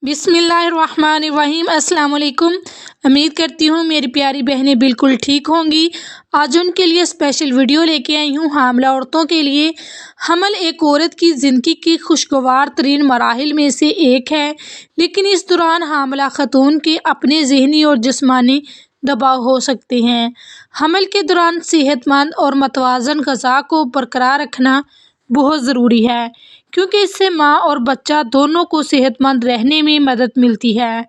बिस्मिल्लाहिर्रहमानिर्रहीम। अस्सलाम वालेकुम। उम्मीद करती हूँ मेरी प्यारी बहनें बिल्कुल ठीक होंगी। आज उनके लिए स्पेशल वीडियो लेके आई हूँ हामिला औरतों के लिए। हमल एक औरत की ज़िंदगी की खुशगवार तरीन मराहिल में से एक है, लेकिन इस दौरान हामिला ख़तून के अपने ज़हनी और जिस्मानी दबाव हो सकते हैं। हमल के दौरान सेहतमंद और मतवाज़न ग़िज़ा को बरकरार रखना बहुत ज़रूरी है, क्योंकि इससे माँ और बच्चा दोनों को सेहतमंद रहने में मदद मिलती है।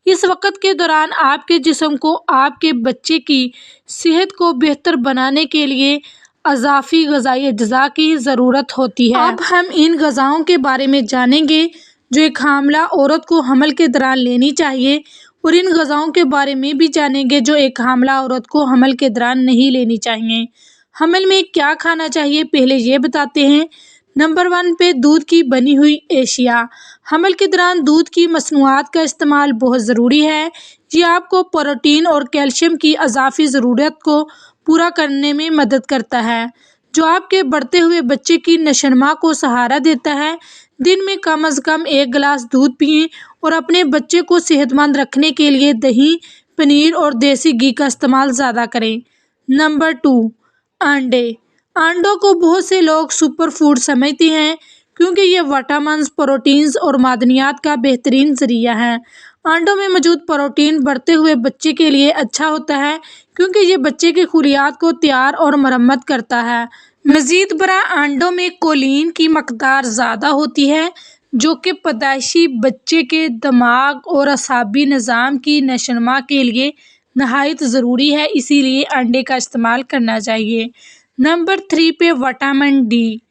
इस वक्त के दौरान आपके जिस्म को आपके बच्चे की सेहत को बेहतर बनाने के लिए अज़ाफ़ी ग़िज़ाई अज्जा की ज़रूरत होती है। अब हम इन ग़िज़ाओं के बारे में जानेंगे जो एक हामिला औरत को हमल के दौरान लेनी चाहिए, और इन ग़िज़ाओं के बारे में भी जानेंगे जो एक हामिला औरत को हमल के दौरान नहीं लेनी चाहिए। हमल में क्या खाना चाहिए पहले ये बताते हैं। नंबर 1 पे दूध की बनी हुई एशिया। हमल के दौरान दूध की मसनूआत का इस्तेमाल बहुत ज़रूरी है। ये आपको प्रोटीन और कैल्शियम की अज़ाफ़ी ज़रूरत को पूरा करने में मदद करता है, जो आपके बढ़ते हुए बच्चे की नशोनुमा को सहारा देता है। दिन में कम से कम 1 गिलास दूध पिएं और अपने बच्चे को सेहतमंद रखने के लिए दही, पनीर और देसी घी का इस्तेमाल ज़्यादा करें। नंबर 2 अंडे। अंडों को बहुत से लोग सुपर फूड समझते हैं, क्योंकि ये विटामिन्स, प्रोटीन्स और मादनियात का बेहतरीन ज़रिया है। अंडों में मौजूद प्रोटीन बढ़ते हुए बच्चे के लिए अच्छा होता है, क्योंकि ये बच्चे के खुलियात को तैयार और मरम्मत करता है। मज़ीद बरआं अंडों में कोलिन की मकदार ज़्यादा होती है, जो कि पैदाइशी बच्चे के दिमाग और असाबी निज़ाम की नशोनुमा के लिए नहायत ज़रूरी है, इसीलिए अंडे का इस्तेमाल करना चाहिए। नंबर 3 पे विटामिन डी।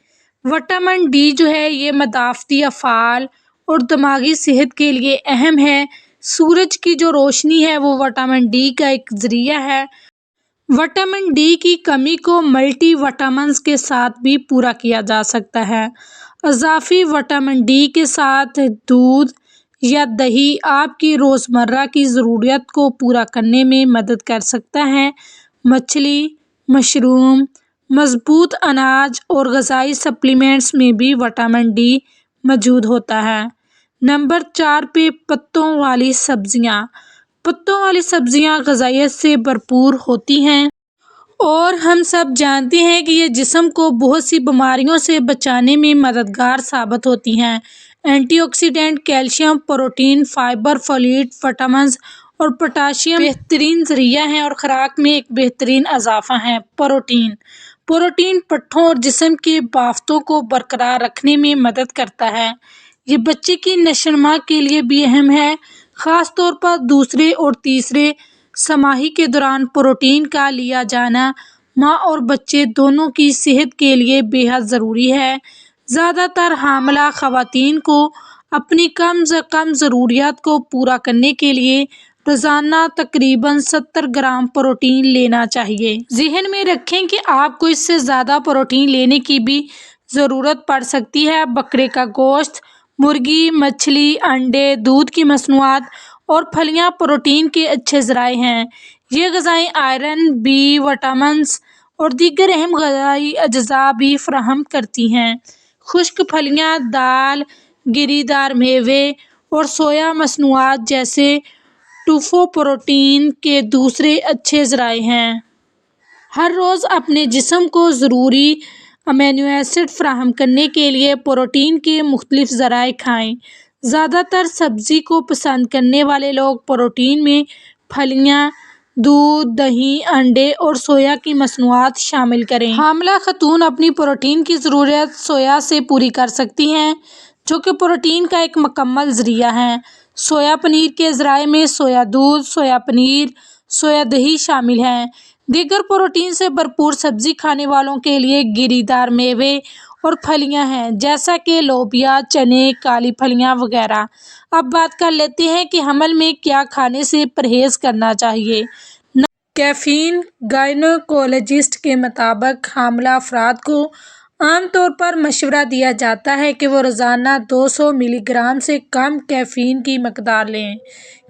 विटामिन डी जो है ये मदाफ़ती अफ़आल और दिमागी सेहत के लिए अहम है। सूरज की जो रोशनी है वो विटामिन डी का एक ज़रिया है। विटामिन डी की कमी को मल्टी विटामिन्स के साथ भी पूरा किया जा सकता है। इज़ाफ़ी विटामिन डी के साथ दूध या दही आपकी रोज़मर्रा की ज़रूरत को पूरा करने में मदद कर सकता है। मछली, मशरूम, मज़बूत अनाज और ग़िज़ाई सप्लीमेंट्स में भी विटामिन डी मौजूद होता है। नंबर 4 पे पत्तों वाली सब्ज़ियाँ। पत्तों वाली सब्ज़ियाँ ग़िज़ाइयत से भरपूर होती हैं और हम सब जानते हैं कि ये जिस्म को बहुत सी बीमारियों से बचाने में मददगार साबित होती हैं। Antioxidant, calcium, protein, fibre, folate, vitamins और पोटाशियम बेहतरीन ज़रिया हैं और खुराक में एक बेहतरीन इज़ाफ़ा है। प्रोटीन पट्ठों और जिस्म के बाफ्तों को बरकरार रखने में मदद करता है। ये बच्चे की नशोनुमा के लिए भी अहम है, ख़ास तौर पर दूसरे और तीसरे समाही के दौरान प्रोटीन का लिया जाना माँ और बच्चे दोनों की सेहत के लिए बेहद ज़रूरी है। ज़्यादातर हामिला ख़वातीन को अपनी कम से कम ज़रूरियात को पूरा करने के लिए रोज़ाना तकरीबन 70 ग्राम प्रोटीन लेना चाहिए। ज़हन में रखें कि आपको इससे ज़्यादा प्रोटीन लेने की भी ज़रूरत पड़ सकती है। बकरे का गोश्त, मुर्गी, मछली, अंडे, दूध की मसनूआत और फलियां प्रोटीन के अच्छे ज़राए हैं। ये ग़िज़ाएँ आयरन, बी विटामिन्स और दीगर अहम ग़िज़ाई अज्जा भी फराहम करती हैं। खुश्क फलियां, दाल, गिरीदार मेवे और सोया मसनूआत जैसे टोफू प्रोटीन के दूसरे अच्छे ज़राए हैं। हर रोज़ अपने जिस्म को ज़रूरी अमीनो एसिड फराहम करने के लिए प्रोटीन के मुख्तलिफ ज़राए खाएं। ज़्यादातर सब्ज़ी को पसंद करने वाले लोग प्रोटीन में फलियां, दूध, दही, अंडे और सोया की मसनूआत शामिल करें। हामिला ख़तून अपनी प्रोटीन की ज़रूरत सोया से पूरी कर सकती हैं, जो कि प्रोटीन का एक मुकम्मल ज़रिया है। सोया पनीर के ज़राए में सोया दूध, सोया पनीर, सोया दही शामिल हैं। दीगर प्रोटीन से भरपूर सब्ज़ी खाने वालों के लिए गिरीदार मेवे और फलियां हैं, जैसा कि लोबिया, चने, काली फलियां वगैरह। अब बात कर लेते हैं कि हमल में क्या खाने से परहेज़ करना चाहिए। कैफ़ीन। गायनोकोलॉजिस्ट के मुताबिक हामिला अफराद को आमतौर पर मशवरा दिया जाता है कि वो रोज़ाना 200 मिलीग्राम से कम कैफ़ीन की मकदार लें।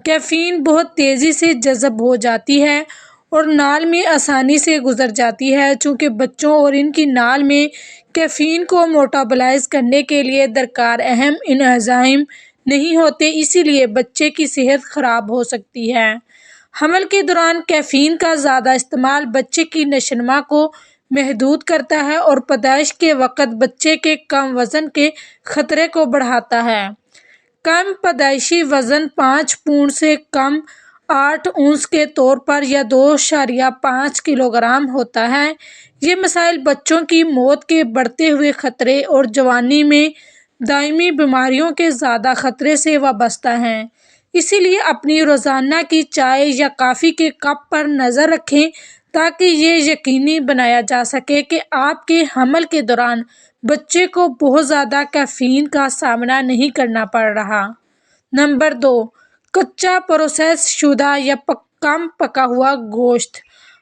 कैफ़ीन बहुत तेज़ी से जज़ब हो जाती है और नाल में आसानी से गुजर जाती है। चूँकि बच्चों और इनकी नाल में कैफ़ीन को मेटाबॉलाइज़ करने के लिए दरकार अहम एंजाइम نہیں ہوتے، اسی لیے بچے کی صحت خراب ہو سکتی ہے۔ حمل کے دوران کیفین کا زیادہ استعمال بچے کی نشوونما کو محدود کرتا ہے اور پیدائش کے وقت بچے کے کم وزن کے خطرے کو بڑھاتا ہے۔ کم پیدائشی وزن 5 پاؤنڈ سے کم 8 اونس کے طور پر یا 2.5 کلو گرام ہوتا ہے۔ یہ مسائل بچوں کی موت کے بڑھتے ہوئے خطرے اور جوانی میں دائمی بیماریوں کے زیادہ خطرے سے وابستہ ہیں۔ اسی لیے اپنی روزانہ کی چائے یا کافی کے کپ پر نظر رکھیں تاکہ یہ یقینی بنایا جا سکے کہ آپ کے حمل کے دوران بچے کو بہت زیادہ کیفین کا سامنا نہیں کرنا پڑ رہا۔ نمبر 2، کچا پروسیس شدہ یا کم پکا ہوا گوشت۔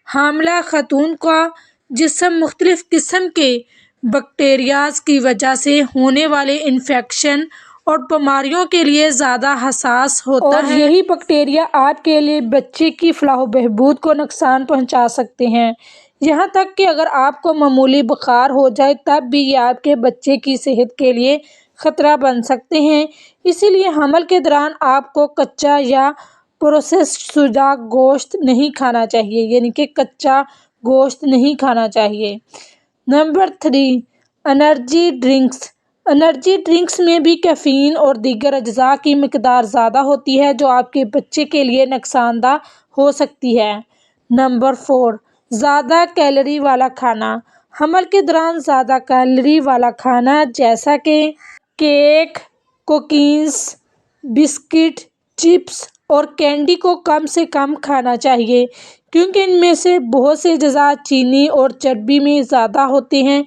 حاملہ خاتون کا جسم مختلف قسم کے بیکٹیریاز کی وجہ سے ہونے والے انفیکشن اور بیماریوں کے لیے زیادہ حساس ہوتا ہے، اور یہی بیکٹیریا آپ کے بچے کی فلاح و بہبود کو نقصان پہنچا سکتے ہیں۔ یہاں تک کہ اگر آپ کو معمولی بخار ہو جائے تب بھی یہ آپ کے بچے کی صحت کے لیے خطرہ بن سکتے ہیں۔ اسی لیے حمل کے دوران آپ کو کچا یا پروسیس شدہ گوشت نہیں کھانا چاہیے، یعنی کہ کچا گوشت نہیں کھانا چاہیے۔ Number 3، energy drinks. Energy drinks میں بھی کیفین اور دیگر اجزاء کی مقدار زیادہ ہوتی ہے جو آپ کے بچے کے لیے نقصان دہ ہو سکتی ہے۔ نمبر 4، زیادہ کیلوری والا کھانا۔ حمل کے دوران زیادہ کیلوری والا کھانا جیسا کہ کیک، کوکیز، بسکٹ، چپس اور کینڈی کو کم سے کم کھانا چاہیے کیونکہ ان میں سے بہت سے اجزاء چینی اور چربی میں زیادہ ہوتے ہیں۔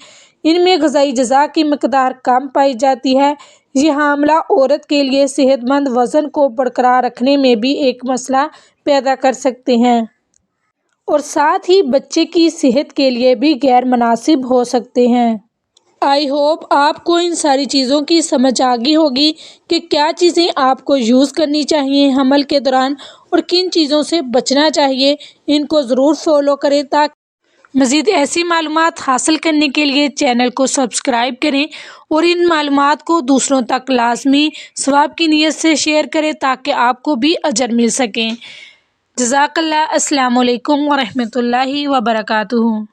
ان میں غذائی اجزاء کی مقدار کم پائی جاتی ہے۔ یہ حاملہ عورت کے لیے صحت مند وزن کو برقرار رکھنے میں بھی ایک مسئلہ پیدا کر سکتے ہیں اور ساتھ ہی بچے کی صحت کے لیے بھی غیر مناسب ہو سکتے ہیں۔ آئی ہوپ آپ کو ان ساری چیزوں کی سمجھ آ گئی ہوگی کہ کیا چیزیں آپ کو یوز کرنی چاہیے حمل کے دوران اور کن چیزوں سے بچنا چاہیے۔ ان کو ضرور فالو کریں تاکہ مزید ایسی معلومات حاصل کرنے کے لیے چینل کو سبسکرائب کریں اور ان معلومات کو دوسروں تک لازمی ثواب کی نیت سے شیئر کریں تاکہ آپ کو بھی اجر مل سکے۔ جزاک اللہ۔ السلام علیکم ورحمۃ اللہ وبرکاتہ۔